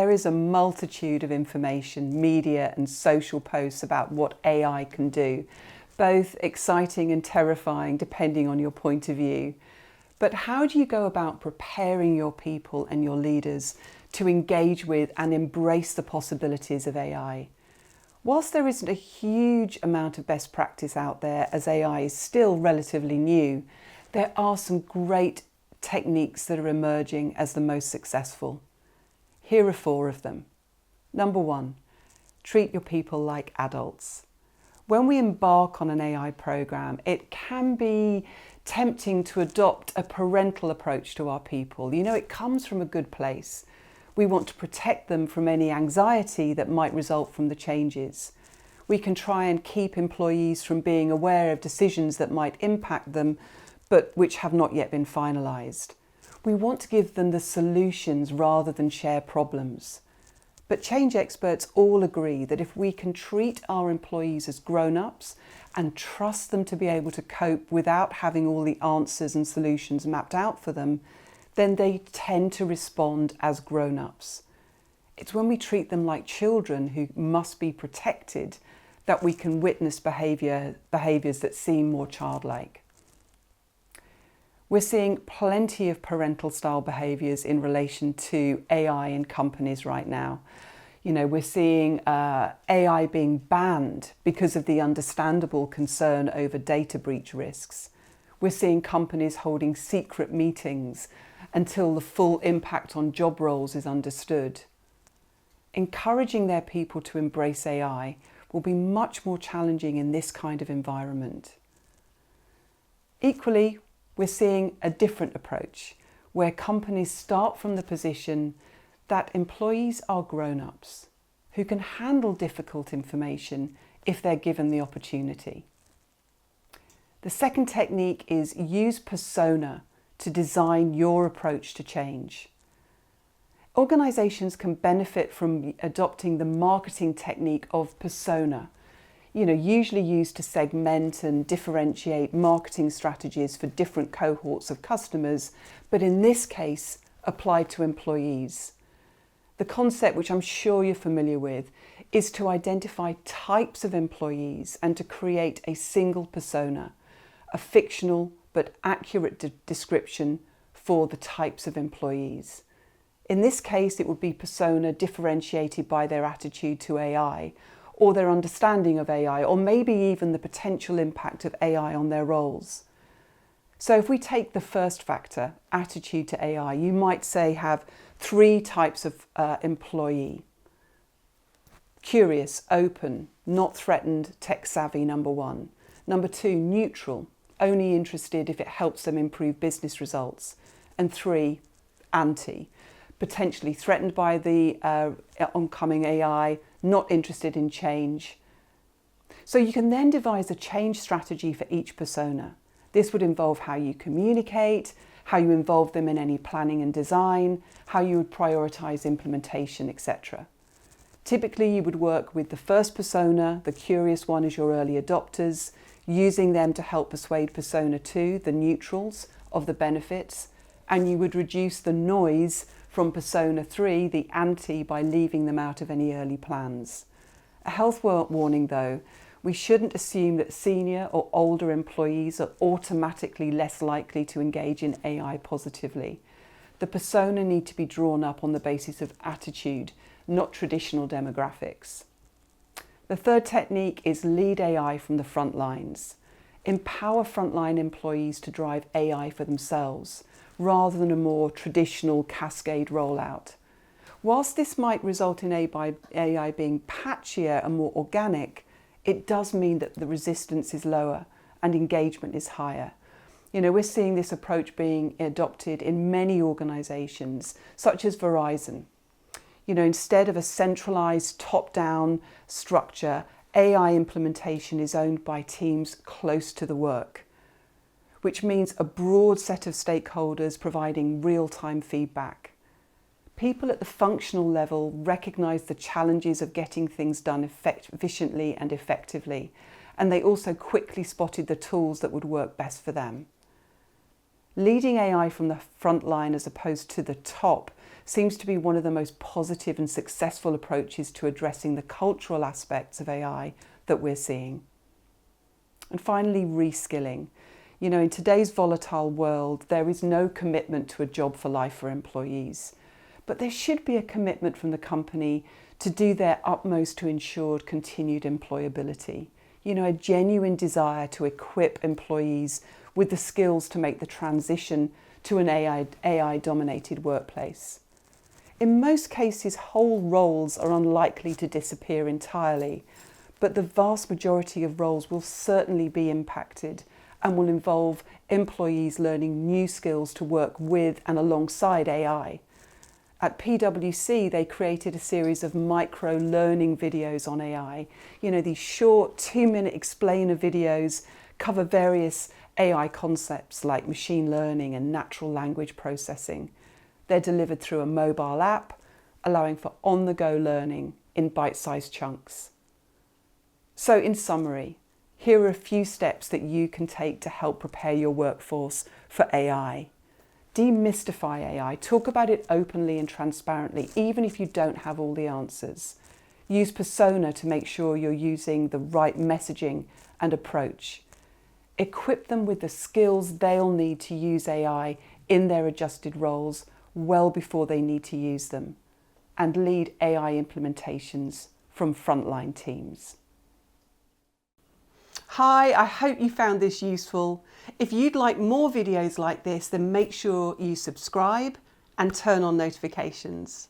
there is a multitude of information, media and social posts about what AI can do, both exciting and terrifying depending on your point of view. But how do you go about preparing your people and your leaders to engage with and embrace the possibilities of AI? Whilst there isn't a huge amount of best practice out there, as AI is still relatively new, there are some great techniques that are emerging as the most successful. Here are 4 of them. Number 1, treat your people like adults. When we embark on an AI program, it can be tempting to adopt a parental approach to our people. You know, it comes from a good place. We want to protect them from any anxiety that might result from the changes. We can try and keep employees from being aware of decisions that might impact them, but which have not yet been finalised. We want to give them the solutions rather than share problems. But change experts all agree that if we can treat our employees as grown-ups and trust them to be able to cope without having all the answers and solutions mapped out for them, then they tend to respond as grown-ups. It's when we treat them like children who must be protected that we can witness behaviours that seem more childlike. We're seeing plenty of parental style behaviours in relation to AI in companies right now. You know, we're seeing AI being banned because of the understandable concern over data breach risks. We're seeing companies holding secret meetings until the full impact on job roles is understood. Encouraging their people to embrace AI will be much more challenging in this kind of environment. Equally, we're seeing a different approach where companies start from the position that employees are grown-ups who can handle difficult information if they're given the opportunity. The second technique is use persona to design your approach to change. Organisations can benefit from adopting the marketing technique of persona, usually used to segment and differentiate marketing strategies for different cohorts of customers, but in this case, applied to employees. The concept, which I'm sure you're familiar with, is to identify types of employees and to create a single persona, a fictional but accurate description for the types of employees. In this case, it would be persona differentiated by their attitude to AI, or their understanding of AI, or maybe even the potential impact of AI on their roles. So if we take the first factor, attitude to AI, you might say have 3 types of employee. Curious, open, not threatened, tech savvy, number 1. Number 2, neutral, only interested if it helps them improve business results. And 3, anti, potentially threatened by the oncoming AI, not interested in change. So you can then devise a change strategy for each persona. This would involve how you communicate, how you involve them in any planning and design, how you would prioritise implementation, etc. Typically, you would work with the first persona, the curious one, as your early adopters, using them to help persuade persona 2, the neutrals, of the benefits, and you would reduce the noise from persona 3, the anti, by leaving them out of any early plans. A health warning though, we shouldn't assume that senior or older employees are automatically less likely to engage in AI positively. The persona need to be drawn up on the basis of attitude, not traditional demographics. The third technique is lead AI from the front lines. Empower frontline employees to drive AI for themselves, rather than a more traditional cascade rollout. Whilst this might result in AI being patchier and more organic, it does mean that the resistance is lower and engagement is higher. We're seeing this approach being adopted in many organisations, such as Verizon. Instead of a centralised top-down structure, AI implementation is owned by teams close to the work, which means a broad set of stakeholders providing real-time feedback. People at the functional level recognise the challenges of getting things done efficiently and effectively, and they also quickly spotted the tools that would work best for them. Leading AI from the front line as opposed to the top seems to be one of the most positive and successful approaches to addressing the cultural aspects of AI that we're seeing. And finally, reskilling. You know, in today's volatile world, there is no commitment to a job for life for employees, but there should be a commitment from the company to do their utmost to ensure continued employability. You know, a genuine desire to equip employees with the skills to make the transition to an AI-dominated workplace. In most cases, whole roles are unlikely to disappear entirely, but the vast majority of roles will certainly be impacted and will involve employees learning new skills to work with and alongside AI. At PwC, they created a series of micro-learning videos on AI. You know, these short 2-minute explainer videos cover various AI concepts like machine learning and natural language processing. They're delivered through a mobile app, allowing for on-the-go learning in bite-sized chunks. So in summary, here are a few steps that you can take to help prepare your workforce for AI. Demystify AI. Talk about it openly and transparently, even if you don't have all the answers. Use persona to make sure you're using the right messaging and approach. Equip them with the skills they'll need to use AI in their adjusted roles well before they need to use them. And lead AI implementations from frontline teams. Hi, I hope you found this useful. If you'd like more videos like this, then make sure you subscribe and turn on notifications.